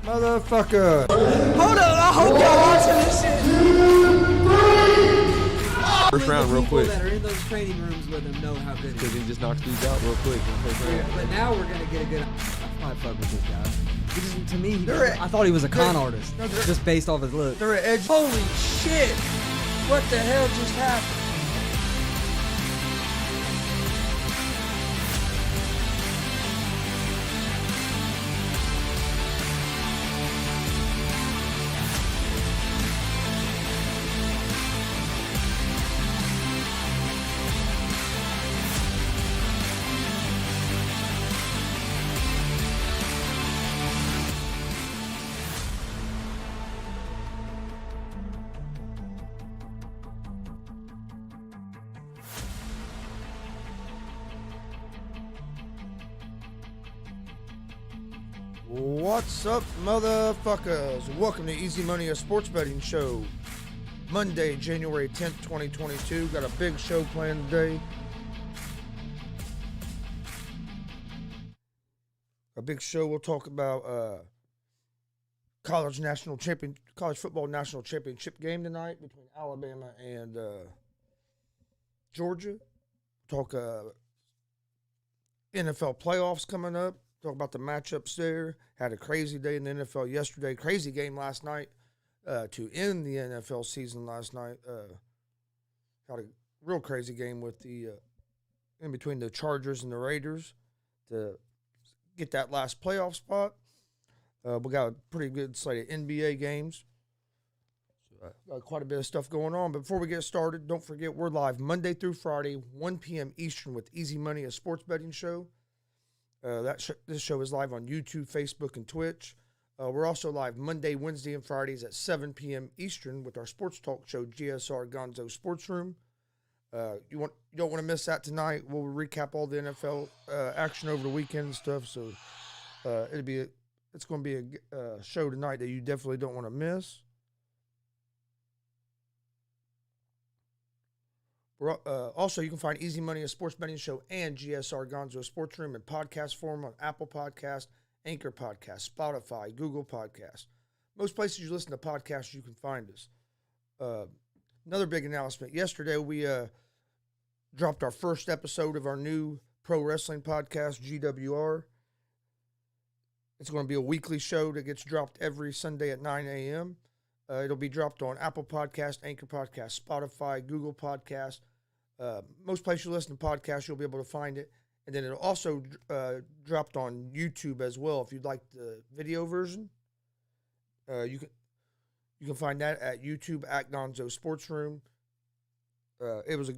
motherfucker? Hold on, I hope y'all watching this shit. First round, real quick. People that are in those training rooms with him know how good Because he is. he just knocks these out real quick in the first round. But now we're gonna get a good. I fuck with this guy. He just, to me, They're- I thought he was a con artist, no, they're- just based off his look. They're at edge. Holy shit! What the hell just happened? What's up, motherfuckers? Welcome to Easy Money, a sports betting show. Monday, January 10th, 2022. Got a big show planned today. A big show. We'll talk about college football national championship game tonight between Alabama and Georgia. Talk NFL playoffs coming up. Talk about the matchups there. Had a crazy day in the NFL yesterday. Crazy game last night to end the NFL season last night. Had a real crazy game with the in between the Chargers and the Raiders to get that last playoff spot. We got a pretty good slate of NBA games. Got quite a bit of stuff going on. But before we get started, don't forget we're live Monday through Friday, 1 p.m. Eastern with Easy Money, a sports betting show. This show is live on YouTube, Facebook, and Twitch. We're also live Monday, Wednesday, and Fridays at 7 p.m. Eastern with our sports talk show, GSR Gonzo Sports Room. You don't want to miss that tonight. We'll recap all the NFL action over the weekend and stuff. So it's going to be a show tonight that you definitely don't want to miss. Also, you can find Easy Money, a sports betting show, and GSR Gonzo Sports Room in podcast form on Apple Podcast, Anchor Podcast, Spotify, Google Podcast. Most places you listen to podcasts, you can find us. Another big announcement. Yesterday, we dropped our first episode of our new pro wrestling podcast, GWR. It's going to be a weekly show that gets dropped every Sunday at 9 a.m. It'll be dropped on Apple Podcast, Anchor Podcast, Spotify, Google Podcast. Most places you listen to podcasts, you'll be able to find it. And then it'll also dropped on YouTube as well. If you'd like the video version, you can find that at YouTube at Gonzo Sports Room. It was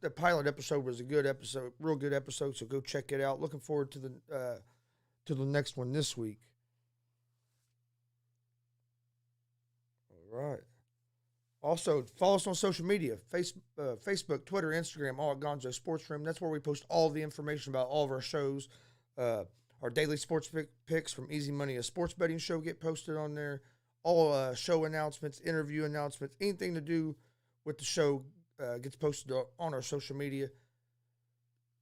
the pilot episode was a good episode, real good episode. So go check it out. Looking forward to the next one this week. All right. Also, follow us on social media, Facebook, Twitter, Instagram, all at Gonzo Sports Room. That's where we post all the information about all of our shows. Our daily sports picks from Easy Money, a sports betting show, get posted on there. All show announcements, interview announcements, anything to do with the show gets posted on our social media.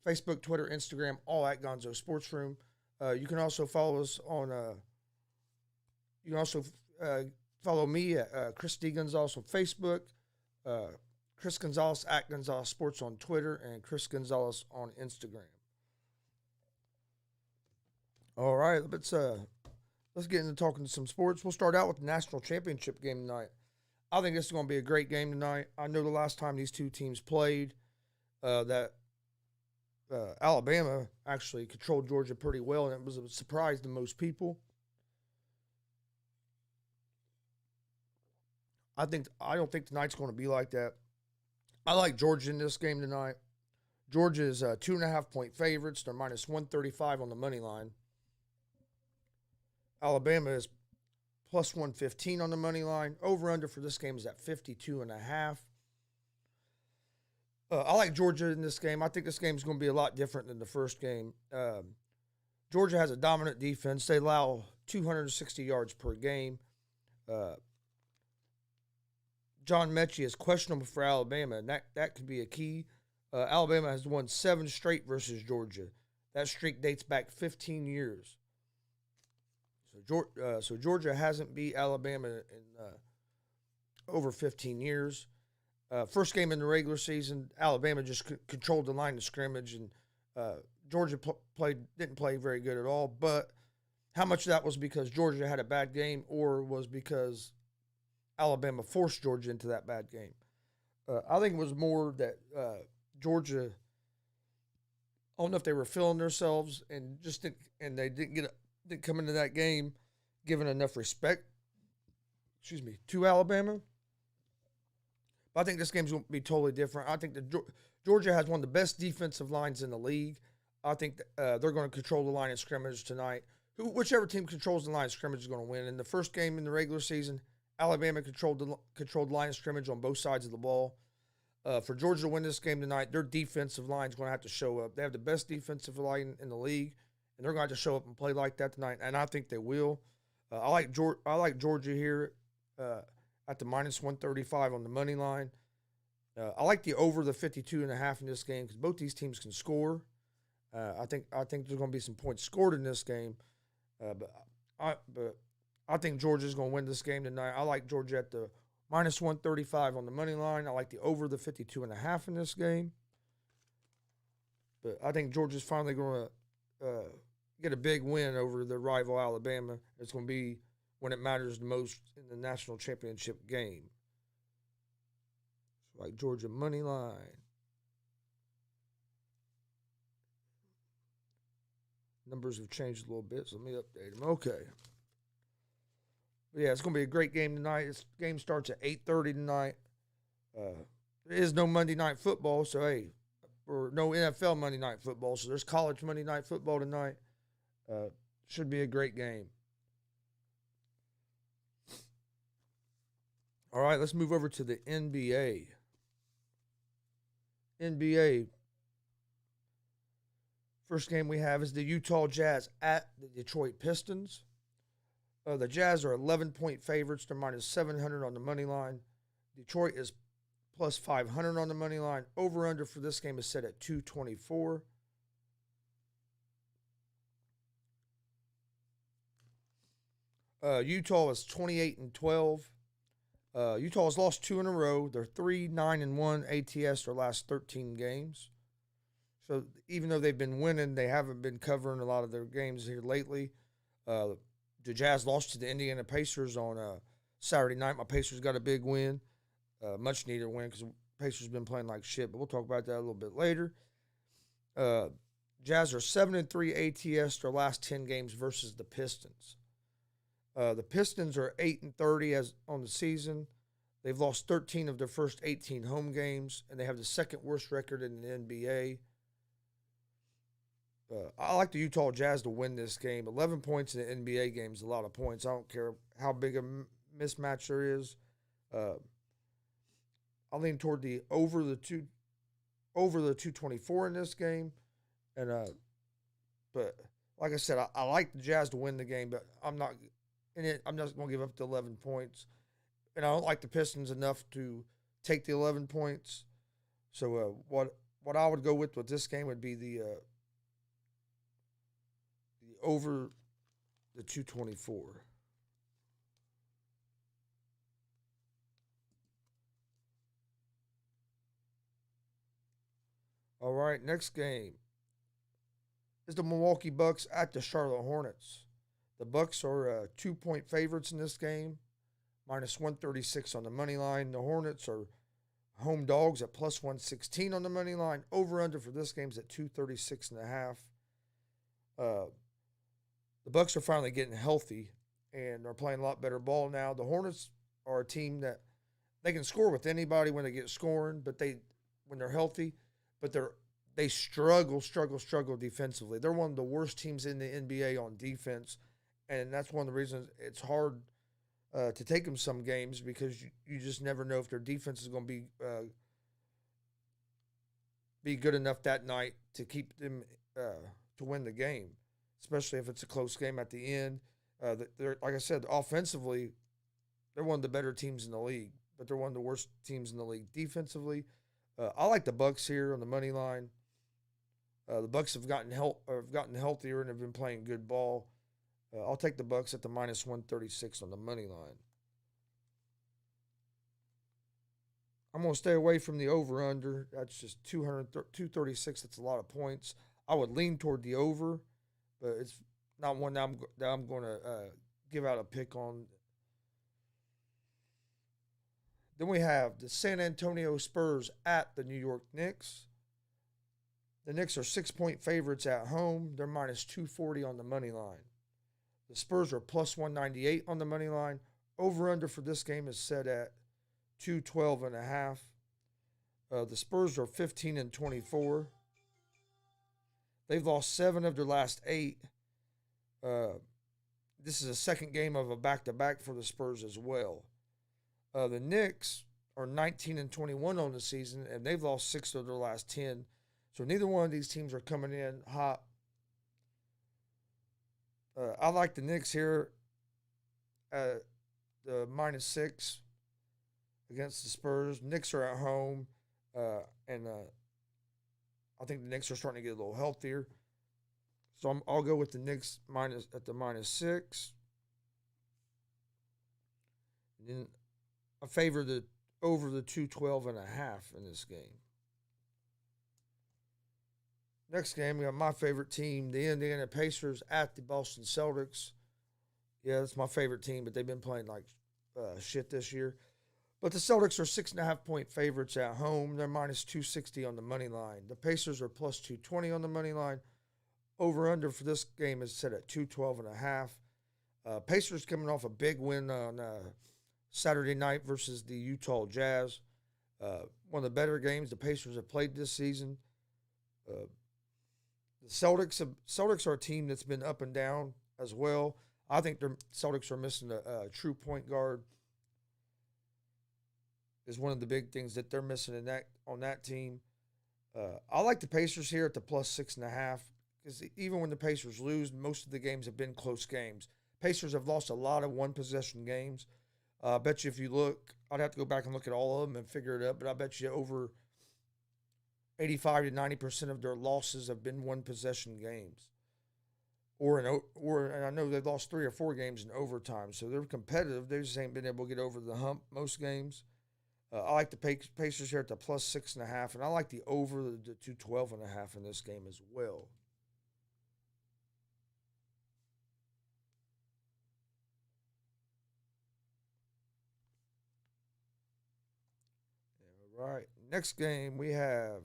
Facebook, Twitter, Instagram, all at Gonzo Sports Room. You can also follow us on follow me at Chris D. Gonzalez on Facebook, Chris Gonzalez at Gonzalez Sports on Twitter, and Chris Gonzalez on Instagram. All right, let's get into talking to some sports. We'll start out with the national championship game tonight. I think this is going to be a great game tonight. I know the last time these two teams played, that Alabama actually controlled Georgia pretty well, and it was a surprise to most people. I don't think tonight's going to be like that. I like Georgia in this game tonight. Georgia is 2.5-point favorites. They're minus 135 on the money line. Alabama is plus 115 on the money line. Over-under for this game is at 52.5. I like Georgia in this game. I think this game is going to be a lot different than the first game. Georgia has a dominant defense. They allow 260 yards per game. John Mechie is questionable for Alabama, and that could be a key. Alabama has won 7 straight versus Georgia. That streak dates back 15 years. So Georgia hasn't beat Alabama in over 15 years. First game in the regular season, Alabama just controlled the line of scrimmage, and Georgia didn't play very good at all. But how much of that was because Georgia had a bad game, or was because Alabama forced Georgia into that bad game? I think it was more that Georgia, I don't know if they were feeling themselves and they didn't come into that game giving enough respect, to Alabama. But I think this game's going to be totally different. I think Georgia has one of the best defensive lines in the league. I think they're going to control the line of scrimmage tonight. Whichever team controls the line of scrimmage is going to win. In the first game in the regular season, Alabama controlled the line of scrimmage on both sides of the ball. For Georgia to win this game tonight, their defensive line is going to have to show up. They have the best defensive line in the league, and they're going to have to show up and play like that tonight, and I think they will. I like Georgia here at the minus 135 on the money line. I like the over the 52.5 in this game because both these teams can score. I think there's going to be some points scored in this game, but I think Georgia's going to win this game tonight. I like Georgia at the minus 135 on the money line. I like the over the 52.5 in this game. But I think Georgia's finally going to get a big win over their rival Alabama. It's going to be when it matters the most in the national championship game. So like Georgia money line. Numbers have changed a little bit, so let me update them. Okay. But yeah, it's going to be a great game tonight. This game starts at 8:30 tonight. There is no Monday Night Football, so hey, or no NFL Monday Night Football, so there's college Monday Night Football tonight. Should be a great game. All right, let's move over to the NBA. NBA. First game we have is the Utah Jazz at the Detroit Pistons. The Jazz are 11-point favorites. They're minus 700 on the money line. Detroit is plus 500 on the money line. Over-under for this game is set at 224. Utah is 28-12. Utah has lost 2 in a row. They're 3-9-1 ATS their last 13 games. So even though they've been winning, they haven't been covering a lot of their games here lately. The Jazz lost to the Indiana Pacers on Saturday night. My Pacers got a big win, much needed win because the Pacers have been playing like shit, but we'll talk about that a little bit later. Jazz are 7-3 ATS their last 10 games versus the Pistons. The Pistons are 8-30 as on the season. They've lost 13 of their first 18 home games, and they have the second worst record in the NBA. I like the Utah Jazz to win this game. 11 points in the NBA game is a lot of points. I don't care how big a mismatch there is. I lean toward the over the 224 in this game, and but like I said, I like the Jazz to win the game, but I'm not going to give up the 11 points, and I don't like the Pistons enough to take the 11 points. So what I would go with this game would be the over the 224. All right, next game is the Milwaukee Bucks at the Charlotte Hornets. The Bucks are 2-point favorites in this game, minus 136 on the money line. The Hornets are home dogs at plus 116 on the money line. Over-under for this game is at 236.5. The Bucks are finally getting healthy and are playing a lot better ball now. The Hornets are a team that they can score with anybody when they get scoring, but when they're healthy, but they struggle defensively. They're one of the worst teams in the NBA on defense, and that's one of the reasons it's hard to take them some games because you just never know if their defense is going to be good enough that night to keep them to win the game, especially if it's a close game at the end. Like I said, offensively, they're one of the better teams in the league, but they're one of the worst teams in the league defensively. I like the Bucks here on the money line. The Bucks have gotten healthier and have been playing good ball. I'll take the Bucks at the minus 136 on the money line. I'm going to stay away from the over-under. That's just 236. That's a lot of points. I would lean toward the over, but it's not one that I'm going to give out a pick on. Then we have the San Antonio Spurs at the New York Knicks. The Knicks are 6-point favorites at home. They're minus 240 on the money line. The Spurs are plus 198 on the money line. Over-under for this game is set at 212.5. The Spurs are 15-24. They've lost 7 of their last 8. This is a second game of a back-to-back for the Spurs as well. The Knicks are 19-21 on the season, and they've lost 6 of their last 10. So neither one of these teams are coming in hot. I like the Knicks here at the minus 6 against the Spurs. Knicks are at home, and I think the Knicks are starting to get a little healthier. So I'll go with the Knicks at the minus 6. And then I favor the over the 212.5 in this game. Next game, we got my favorite team, the Indiana Pacers at the Boston Celtics. Yeah, that's my favorite team, but they've been playing like shit this year. But the Celtics are 6.5-point favorites at home. They're minus 260 on the money line. The Pacers are plus 220 on the money line. Over-under for this game is set at 212.5. Pacers coming off a big win on Saturday night versus the Utah Jazz. One of the better games the Pacers have played this season. The Celtics are a team that's been up and down as well. I think the Celtics are missing a true point guard. Is one of the big things that they're missing on that team. I like the Pacers here at the plus 6.5 because even when the Pacers lose, most of the games have been close games. Pacers have lost a lot of one-possession games. I bet you if you look, I'd have to go back and look at all of them and figure it out, but I bet you over 85 to 90% of their losses have been one-possession games. And I know they've lost 3 or 4 games in overtime, so they're competitive. They just ain't been able to get over the hump most games. I like the Pacers here at the plus 6.5, and I like the over the 212.5 in this game as well. All right, next game we have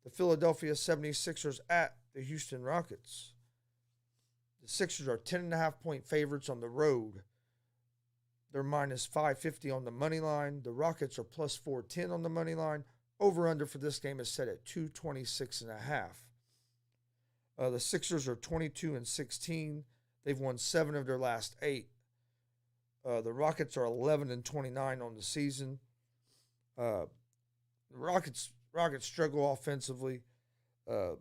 the Philadelphia 76ers at the Houston Rockets. The Sixers are 10.5-point favorites on the road. They're minus 550 on the money line. The Rockets are plus 410 on the money line. Over-under for this game is set at 226.5. The Sixers are 22-16. They've won 7 of their last 8. The Rockets are 11-29 on the season. The Rockets struggle offensively. They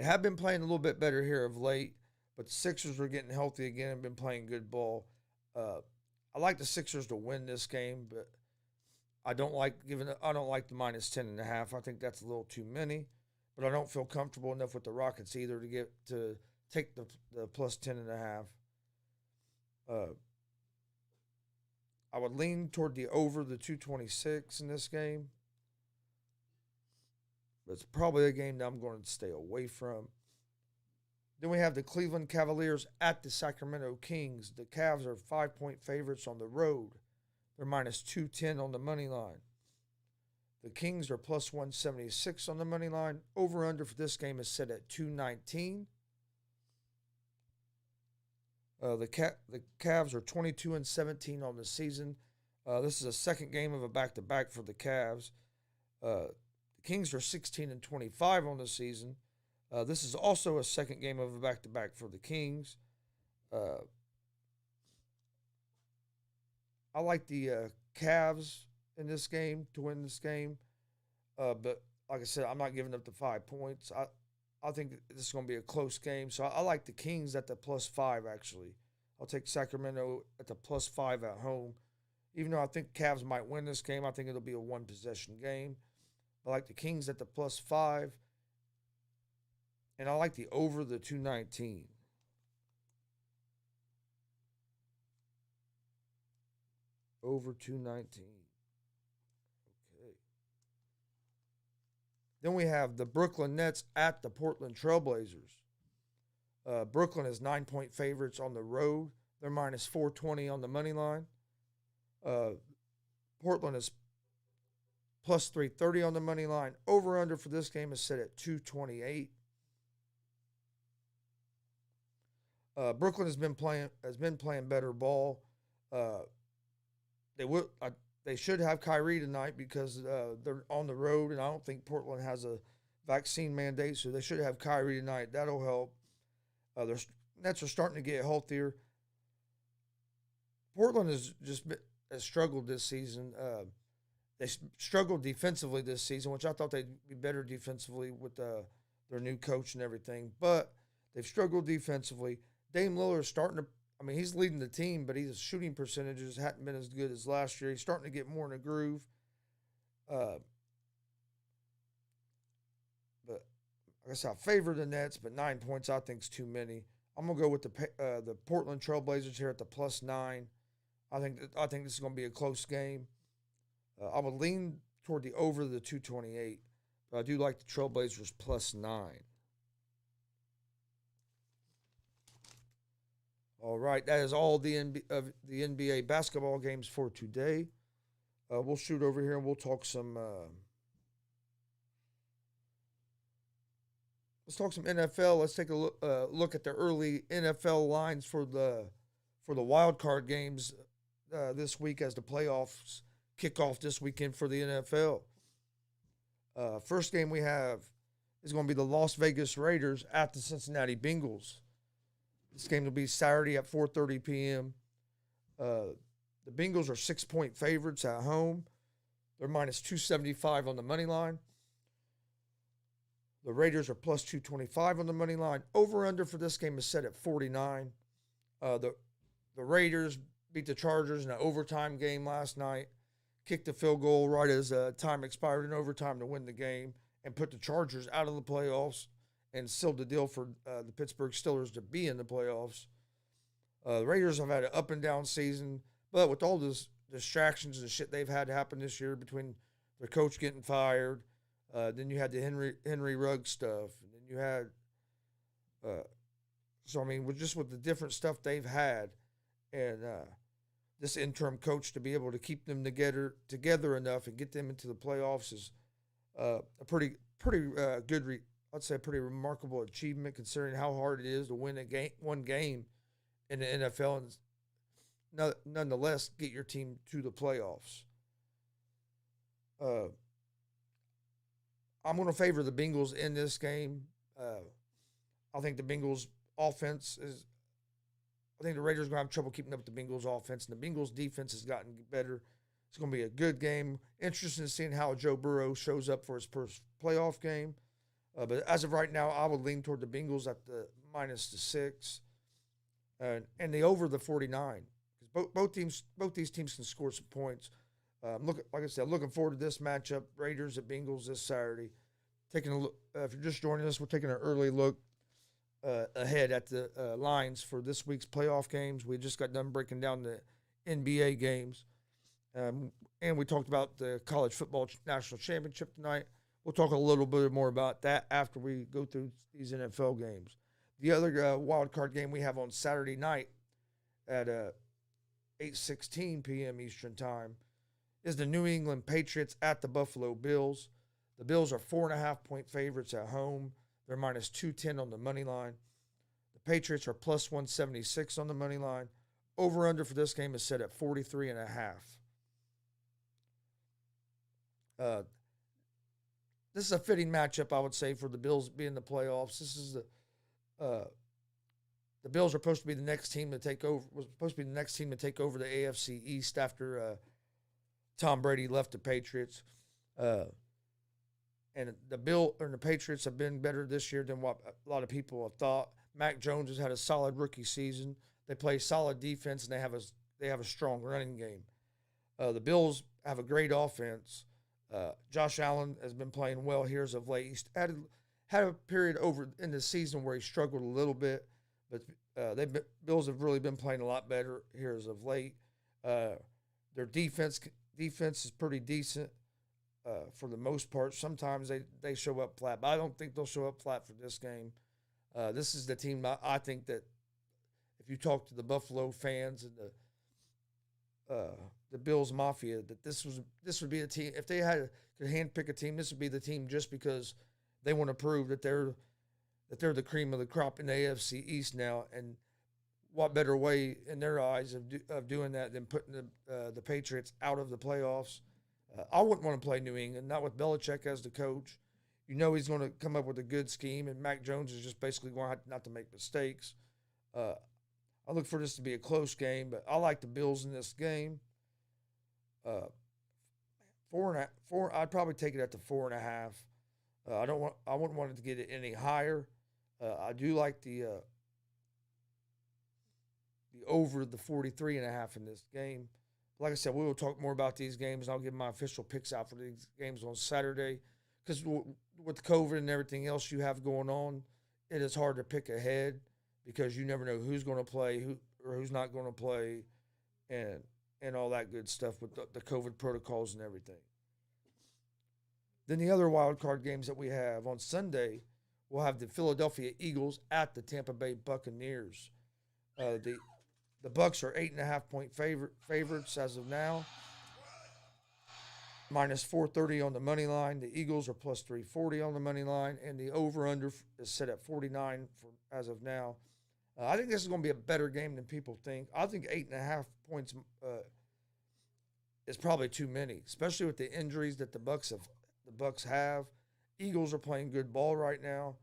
have been playing a little bit better here of late. But the Sixers are getting healthy again and been playing good ball. I like the Sixers to win this game, but I don't like the minus 10.5. I think that's a little too many. But I don't feel comfortable enough with the Rockets either to take the plus 10.5. I would lean toward the over the 226 in this game. But it's probably a game that I'm going to stay away from. Then we have the Cleveland Cavaliers at the Sacramento Kings. The Cavs are 5-point favorites on the road. They're minus 210 on the money line. The Kings are plus 176 on the money line. Over-under for this game is set at 219. The Cavs are 22-17 on the season. This is a second game of a back-to-back for the Cavs. The Kings are 16-25 on the season. This is also a second game of a back-to-back for the Kings. I like the Cavs in this game to win this game. But like I said, I'm not giving up the 5 points. I think this is going to be a close game. So I like the Kings at the plus 5, actually. I'll take Sacramento at the plus 5 at home. Even though I think Cavs might win this game, I think it'll be a one-possession game. I like the Kings at the plus 5. And I like the over the 219. Over 219. Okay. Then we have the Brooklyn Nets at the Portland Trailblazers. Brooklyn is 9-point favorites on the road. They're minus 420 on the money line. Portland is plus 330 on the money line. Over under for this game is set at 228. Brooklyn has been playing better ball. They should have Kyrie tonight because they're on the road, and I don't think Portland has a vaccine mandate, so they should have Kyrie tonight. That'll help. Their Nets are starting to get healthier. Portland has struggled this season. They struggled defensively this season, which I thought they'd be better defensively with their new coach and everything. But they've struggled defensively. Dame Lillard is starting to – I mean, he's leading the team, but his shooting percentages hadn't been as good as last year. He's starting to get more in a groove. But like I said, I favor the Nets, but 9 points I think is too many. I'm going to go with the Portland Trailblazers here at the plus 9. I think this is going to be a close game. I would lean toward the over the 228, but I do like the Trailblazers plus 9. All right, that is all the NBA basketball games for today. We'll shoot over here and we'll talk some. Let's talk some NFL. Let's take a look at the early NFL lines for the wild card games this week as the playoffs kick off this weekend for the NFL. First game we have is going to be the Las Vegas Raiders at the Cincinnati Bengals. This game will be Saturday at 4:30 p.m. The Bengals are 6-point favorites at home. They're minus 275 on the money line. The Raiders are plus 225 on the money line. Over-under for this game is set at 49. The Raiders beat the Chargers in an overtime game last night, kicked the field goal right as time expired in overtime to win the game, and put the Chargers out of the playoffs and sealed the deal for the Pittsburgh Steelers to be in the playoffs. The Raiders have had an up-and-down season, but with all those distractions and shit they've had happen this year between their coach getting fired, then you had the Henry Ruggs stuff, and then you had with the different stuff they've had, and this interim coach to be able to keep them together enough and get them into the playoffs is a pretty good. I'd say a pretty remarkable achievement considering how hard it is to win one game in the NFL and nonetheless get your team to the playoffs. I'm going to favor the Bengals in this game. I think the Bengals offense is – I think the Raiders are going to have trouble keeping up with the Bengals offense, and the Bengals defense has gotten better. It's going to be a good game. Interesting to see how Joe Burrow shows up for his first playoff game. But as of right now, I would lean toward the Bengals at the minus the 6 and the over the 49. Because both these teams can score some points. Like I said, looking forward to this matchup, Raiders at Bengals this Saturday. Taking a look, if you're just joining us, we're taking an early look ahead at the lines for this week's playoff games. We just got done breaking down the NBA games. And we talked about the college football national championship tonight. We'll talk a little bit more about that after we go through these NFL games. The other wild card game we have on Saturday night at 8:16 p.m. Eastern Time is the New England Patriots at the Buffalo Bills. The Bills are 4.5-point favorites at home. They're minus 210 on the money line. The Patriots are plus 176 on the money line. Over-under for this game is set at 43.5. This is a fitting matchup, I would say, for the Bills being in the playoffs. This is the Bills are supposed to be the next team to take over. Was supposed to be the next team to take over the AFC East after Tom Brady left the Patriots. And the Patriots have been better this year than what a lot of people have thought. Mac Jones has had a solid rookie season. They play solid defense, and they have a strong running game. The Bills have a great offense. Josh Allen has been playing well here as of late. He's had a period over in the season where he struggled a little bit, but Bills have really been playing a lot better here as of late. Their defense is pretty decent for the most part. Sometimes they show up flat, but I don't think they'll show up flat for this game. This is the team I think that if you talk to the Buffalo fans and the Bills Mafia, that this would be a team. If they could handpick a team, this would be the team just because they want to prove that they're the cream of the crop in the AFC East now. And what better way in their eyes of doing that than putting the Patriots out of the playoffs? I wouldn't want to play New England, not with Belichick as the coach. You know he's going to come up with a good scheme, and Mac Jones is just basically going to have not to make mistakes. I look for this to be a close game, but I like the Bills in this game. 4.5. I'd probably take it at the 4.5. I wouldn't want it to get it any higher. I do like the over the 43.5 in this game. Like I said, we will talk more about these games, and I'll give my official picks out for these games on Saturday. Because with COVID and everything else you have going on, it is hard to pick ahead because you never know who's going to play, who's not going to play, and all that good stuff with the COVID protocols and everything. Then the other wild card games that we have on Sunday, we'll have the Philadelphia Eagles at the Tampa Bay Buccaneers. The Bucs are 8.5-point favorites as of now. Minus 430 on the money line. The Eagles are plus 340 on the money line, and the over/under is set at 49 as of now. I think this is going to be a better game than people think. I think 8.5 points is probably too many, especially with the injuries that the Bucs have. Eagles are playing good ball right now.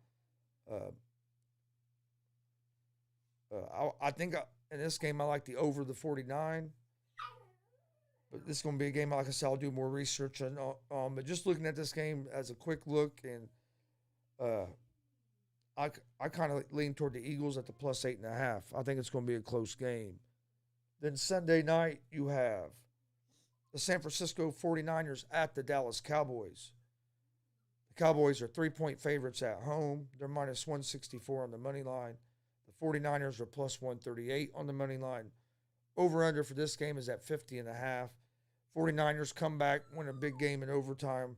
I think in this game I like the over the 49. But this is going to be a game, like I said, I'll do more research on. But just looking at this game as a quick look, and I kind of lean toward the Eagles at the plus 8.5. I think it's going to be a close game. Then Sunday night, you have the San Francisco 49ers at the Dallas Cowboys. The Cowboys are 3-point favorites at home. They're minus 164 on the money line. The 49ers are plus 138 on the money line. Over-under for this game is at 50.5. 49ers come back, win a big game in overtime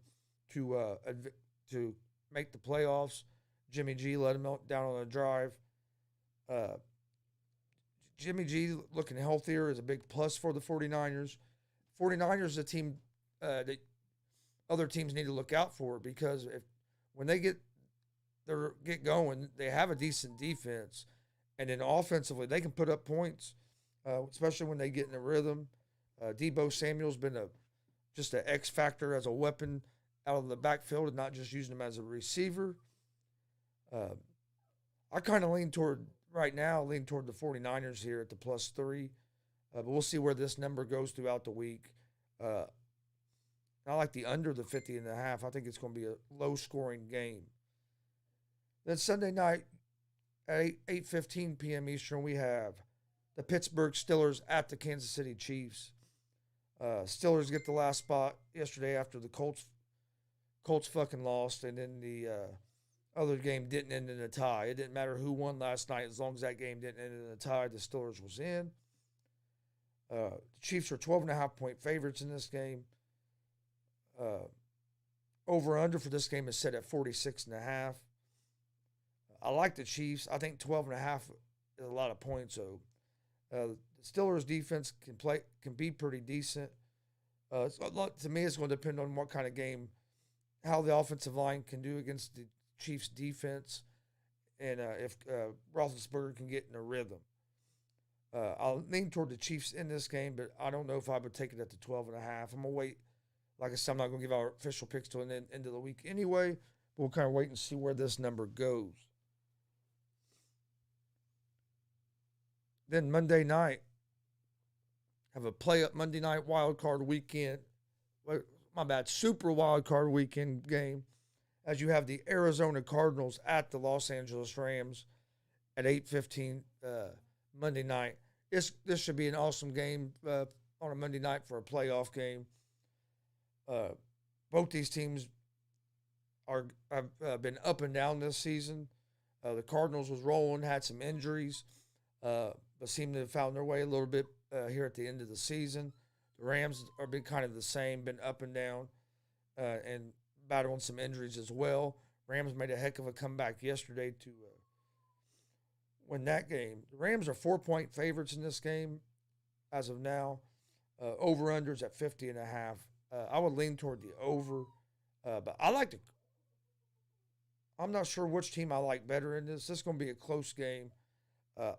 to make the playoffs. Jimmy G let them down on a drive. Jimmy G looking healthier is a big plus for the 49ers. 49ers is a team that other teams need to look out for because when they get going, they have a decent defense. And then offensively, they can put up points, especially when they get in a rhythm. Deebo Samuel's been just an X factor as a weapon out of the backfield and not just using him as a receiver. I kind of lean toward the 49ers here at the plus 3. But we'll see where this number goes throughout the week. I like the under the 50.5. I think it's going to be a low-scoring game. Then Sunday night at 8:15 p.m. Eastern, we have the Pittsburgh Steelers at the Kansas City Chiefs. Steelers get the last spot yesterday after the Colts fucking lost, and then the other game didn't end in a tie. It didn't matter who won last night. As long as that game didn't end in a tie, the Steelers was in. The Chiefs are 12.5-point favorites in this game. Over-under for this game is set at 46.5. I like the Chiefs. I think 12.5 is a lot of points, though. The Steelers' defense can be pretty decent. To me, it's going to depend on what kind of game, how the offensive line can do against the Chiefs' defense, and if Roethlisberger can get in a rhythm. I'll lean toward the Chiefs in this game, but I don't know if I would take it at the 12.5. I'm going to wait. Like I said, I'm not going to give our official picks till the end of the week anyway. We'll kind of wait and see where this number goes. Then Monday night, have a play-up Monday night wild card weekend. Super wild card weekend game. As you have the Arizona Cardinals at the Los Angeles Rams at 8:15 Monday night. This should be an awesome game on a Monday night for a playoff game. Both these teams, have been up and down this season. The Cardinals was rolling, had some injuries, but seem to have found their way a little bit here at the end of the season. The Rams are been kind of the same, been up and down, and battling some injuries as well. Rams made a heck of a comeback yesterday to win that game. The Rams are 4-point favorites in this game as of now. Over-unders at 50.5. I would lean toward the over, but I'm not sure which team I like better in this. This is going to be a close game.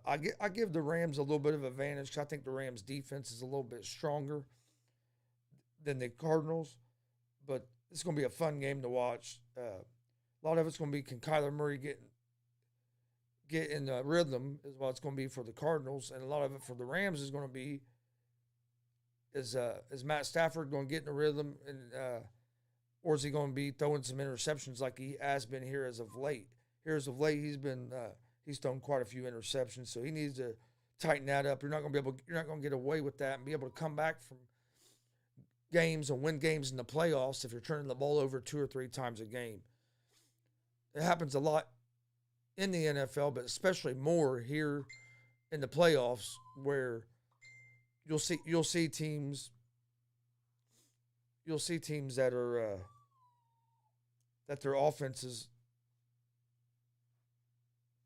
I give the Rams a little bit of advantage because I think the Rams' defense is a little bit stronger than the Cardinals, but it's going to be a fun game to watch. A lot of it's going to be, can Kyler Murray get in the rhythm is what it's going to be for the Cardinals, and a lot of it for the Rams is going to be is Matt Stafford going to get in the rhythm, and or is he going to be throwing some interceptions like he has been here as of late? Here as of late, he's thrown quite a few interceptions, so he needs to tighten that up. You're not going to get away with that and be able to come back from games and win games in the playoffs if you're turning the ball over 2 or 3 times a game. It happens a lot in the NFL, but especially more here in the playoffs, where you'll see teams that are that their offenses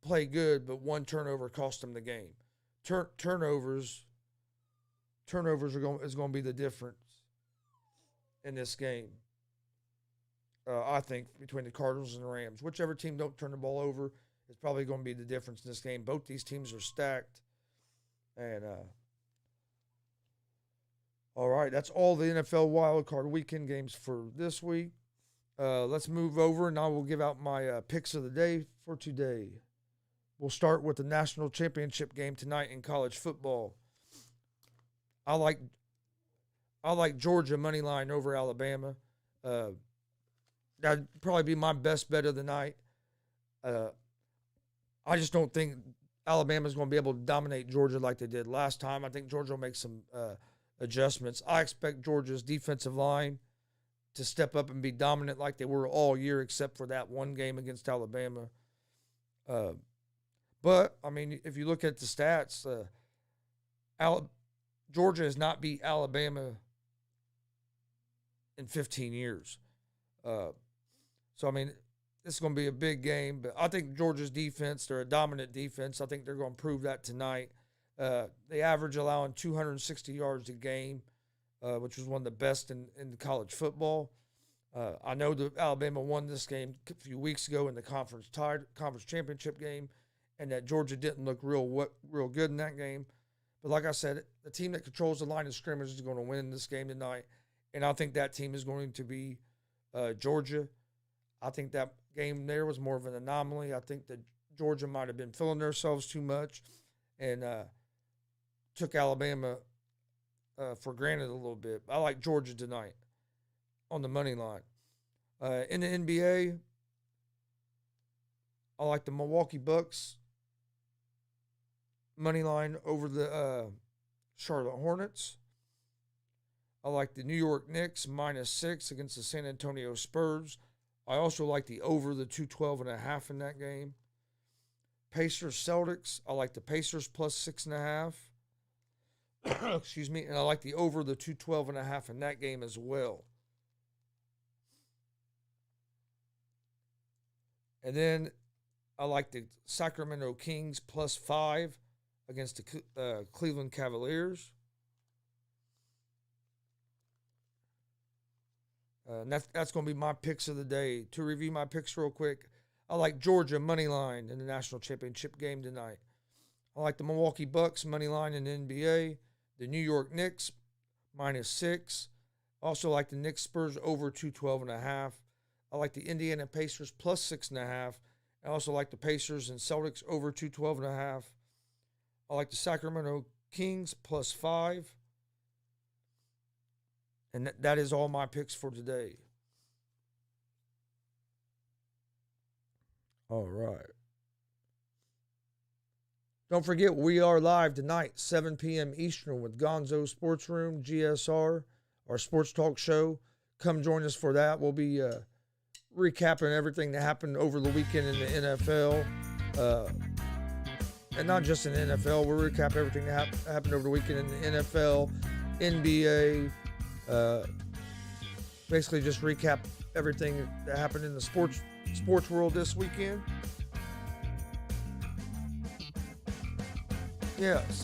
play good, but one turnover cost them the game. Turnovers is going to be the difference in this game. I think between the Cardinals and the Rams, whichever team don't turn the ball over is probably going to be the difference in this game. Both these teams are stacked, and all right, that's all the NFL wildcard weekend games for this week. Let's move over, and I will give out my picks of the day for today. We'll start with the national championship game tonight in college football. I like Georgia money line over Alabama. That'd probably be my best bet of the night. I just don't think Alabama's going to be able to dominate Georgia like they did last time. I think Georgia will make some adjustments. I expect Georgia's defensive line to step up and be dominant like they were all year, except for that one game against Alabama. But, I mean, if you look at the stats, Georgia has not beat Alabama in 15 years. So, I mean, this is going to be a big game. But I think Georgia's defense, they're a dominant defense. I think they're going to prove that tonight. They average allowing 260 yards a game, which was one of the best in college football. I know that Alabama won this game a few weeks ago in the conference championship game, and that Georgia didn't look real good in that game. But like I said, the team that controls the line of scrimmage is going to win this game tonight, and I think that team is going to be Georgia. I think that game there was more of an anomaly. I think that Georgia might have been feeling themselves too much and took Alabama for granted a little bit. I like Georgia tonight on the money line. In the NBA, I like the Milwaukee Bucks money line over the Charlotte Hornets. I like the New York Knicks -6 against the San Antonio Spurs. I also like the over the 212.5 in that game. Pacers Celtics. I like the Pacers +6.5. Excuse me. And I like the over the 212.5 in that game as well. And then I like the Sacramento Kings +5 against the Cleveland Cavaliers. And that's going to be my picks of the day. To review my picks real quick, I like Georgia money line in the national championship game tonight. I like the Milwaukee Bucks money line in the NBA. The New York Knicks -6. Also like the Knicks Spurs over 212.5. I like the Indiana Pacers +6.5. I also like the Pacers and Celtics over 212.5. I like the Sacramento Kings +5. And that is all my picks for today. All right. Don't forget, we are live tonight, 7 p.m. Eastern with Gonzo Sports Room, GSR, our sports talk show. Come join us for that. We'll be recapping everything that happened over the weekend in the NFL. And not just in the NFL, we'll recap everything that happened over the weekend in the NFL, NBA, basically just recap everything that happened in the sports world this weekend. Yes.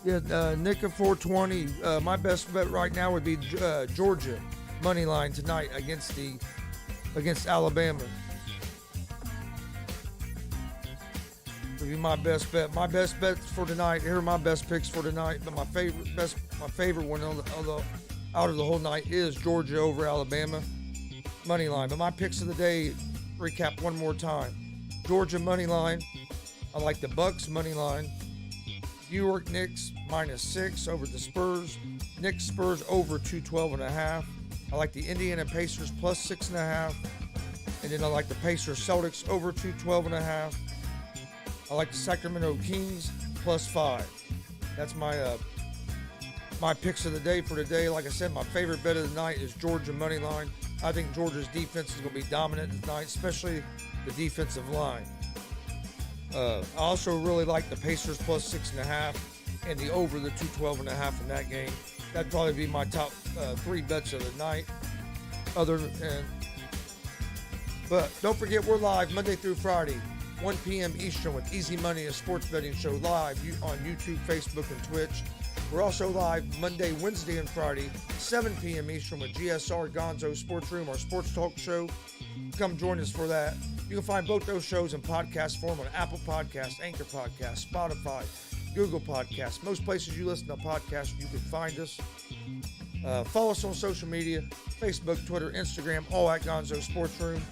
Yeah, Nick at 420. My best bet right now would be Georgia money line tonight against Alabama. Would be my best bet. My best bets for tonight. Here are my best picks for tonight. But my favorite one out of the whole night is Georgia over Alabama money line. But my picks of the day, recap one more time. Georgia money line. I like the Bucks money line. New York Knicks -6 over the Spurs. Knicks Spurs over 212.5. I like the Indiana Pacers +6.5. And then I like the Pacers Celtics over 212.5. I like the Sacramento Kings +5. That's my my picks of the day for today. Like I said, my favorite bet of the night is Georgia money line. I think Georgia's defense is going to be dominant tonight, especially the defensive line. I also really like the Pacers +6.5 and the over the 212.5 in that game. That'd probably be my top 3 bets of the night. But don't forget, we're live Monday through Friday, 1 p.m. Eastern with Easy Money, a sports betting show live on YouTube, Facebook, and Twitch. We're also live Monday, Wednesday, and Friday, 7 p.m. Eastern with GSR Gonzo Sports Room, our sports talk show. Come join us for that. You can find both those shows in podcast form on Apple Podcasts, Anchor Podcasts, Spotify, Google Podcasts. Most places you listen to podcasts, you can find us. Follow us on social media, Facebook, Twitter, Instagram, all at Gonzo Sports Room.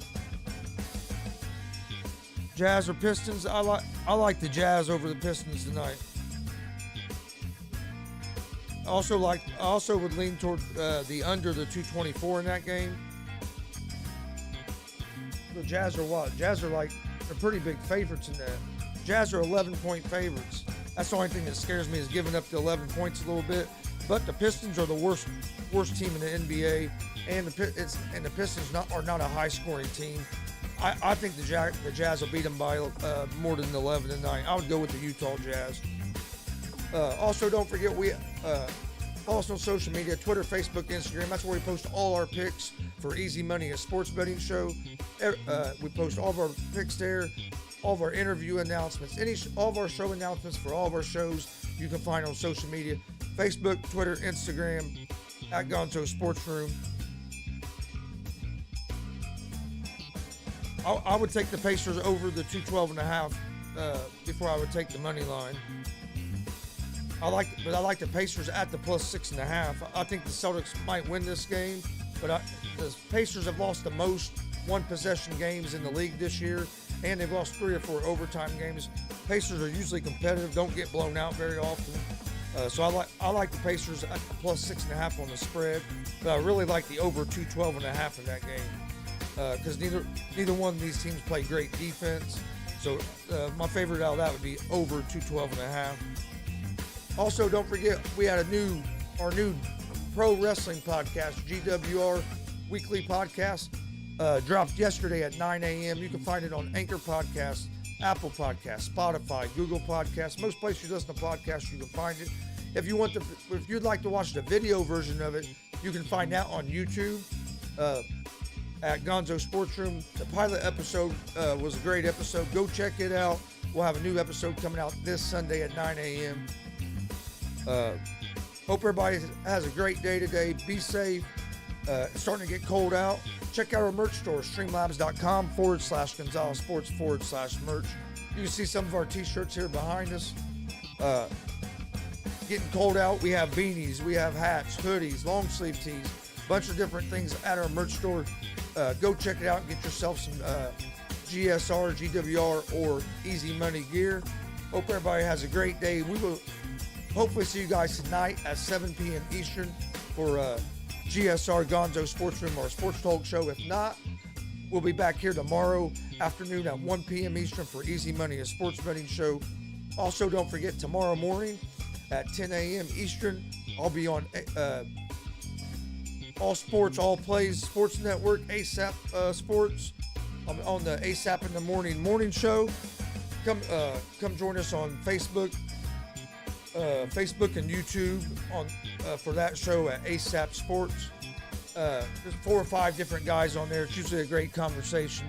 Jazz or Pistons? I like the Jazz over the Pistons tonight. I also would lean toward the under the 224 in that game. The Jazz are what? Jazz are they're pretty big favorites in that. Jazz are 11-point favorites. That's the only thing that scares me is giving up the 11 points a little bit. But the Pistons are the worst team in the NBA, and the Pistons are not a high-scoring team. I think the Jazz will beat them by more than 11 tonight. I would go with the Utah Jazz. Also, don't forget, we follow us on social media, Twitter, Facebook, Instagram. That's where we post all our picks for Easy Money, a sports betting show. We post all of our picks there, all of our interview announcements, all of our show announcements for all of our shows you can find on social media, Facebook, Twitter, Instagram, at Gonzo Sports Room. I would take the Pacers over the 212.5 before I would take the money line. I like the Pacers at the +6.5. I think the Celtics might win this game, but the Pacers have lost the most one-possession games in the league this year, and they've lost 3 or 4 overtime games. Pacers are usually competitive, don't get blown out very often. So I like the Pacers at the +6.5 on the spread, but I really like the over 212.5 in that game because neither one of these teams play great defense. So my favorite out of that would be over 212.5. Also, don't forget, we had our new pro wrestling podcast, GWR weekly podcast, dropped yesterday at 9 a.m. You can find it on Anchor Podcasts, Apple Podcasts, Spotify, Google Podcasts. Most places you listen to podcasts, you can find it. If you'd like to watch the video version of it, you can find that on YouTube at Gonzo Sports Room. The pilot episode was a great episode. Go check it out. We'll have a new episode coming out this Sunday at 9 a.m. Hope everybody has a great day today. Be safe. It's starting to get cold out. Check out our merch store, streamlabs.com/Gonzalez Sports /merch. You can see some of our t-shirts here behind us. Getting cold out. We have beanies, we have hats, hoodies, long sleeve tees, bunch of different things at our merch store. Go check it out and get yourself some GSR, GWR, or Easy Money gear. Hope everybody has a great day. We will hopefully see you guys tonight at 7 p.m. Eastern for GSR Gonzo Sports Room, our sports talk show. If not, we'll be back here tomorrow afternoon at 1 p.m. Eastern for Easy Money, a sports betting show. Also, don't forget, tomorrow morning at 10 a.m. Eastern, I'll be on All Sports, All Plays Sports Network, ASAP Sports, on the ASAP in the morning show. Come join us on Facebook and YouTube for that show at ASAP Sports. There's 4 or 5 different guys on there. It's usually a great conversation.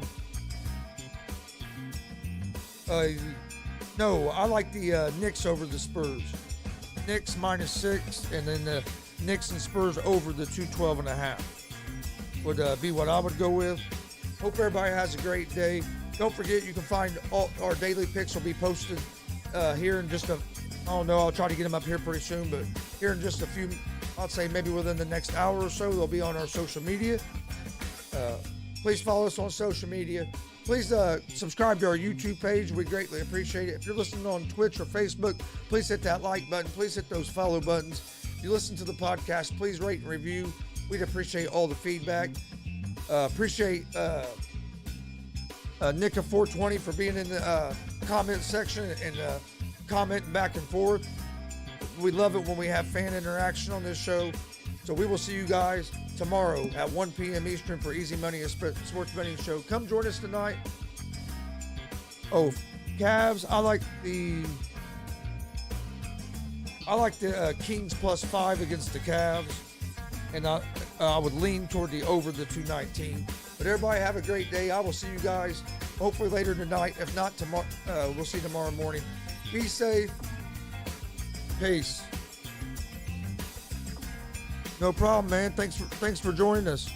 No, I like the Knicks over the Spurs. Knicks -6, and then the Knicks and Spurs over the 212.5 would be what I would go with. Hope everybody has a great day. Don't forget, you can find all our daily picks will be posted here in just I don't know, I'll try to get them up here pretty soon, but here in just a few, I'd say maybe within the next hour or so, they'll be on our social media. Please follow us on social media. Please subscribe to our YouTube page. We greatly appreciate it. If you're listening on Twitch or Facebook, please hit that like button. Please hit those follow buttons. If you listen to the podcast, please rate and review. We'd appreciate all the feedback. Appreciate Nick of 420 for being in the comment section and commenting back and forth. We love it when we have fan interaction on this show. So we will see you guys tomorrow at 1 p.m. Eastern for Easy Money, a sports betting show. Come join us tonight. Oh, Cavs. I like the Kings +5 against the Cavs, and I would lean toward the over the 219. But everybody have a great day. I will see you guys hopefully later tonight. If not tomorrow, we'll see you tomorrow morning. Be safe. Peace. No problem, man. Thanks for joining us.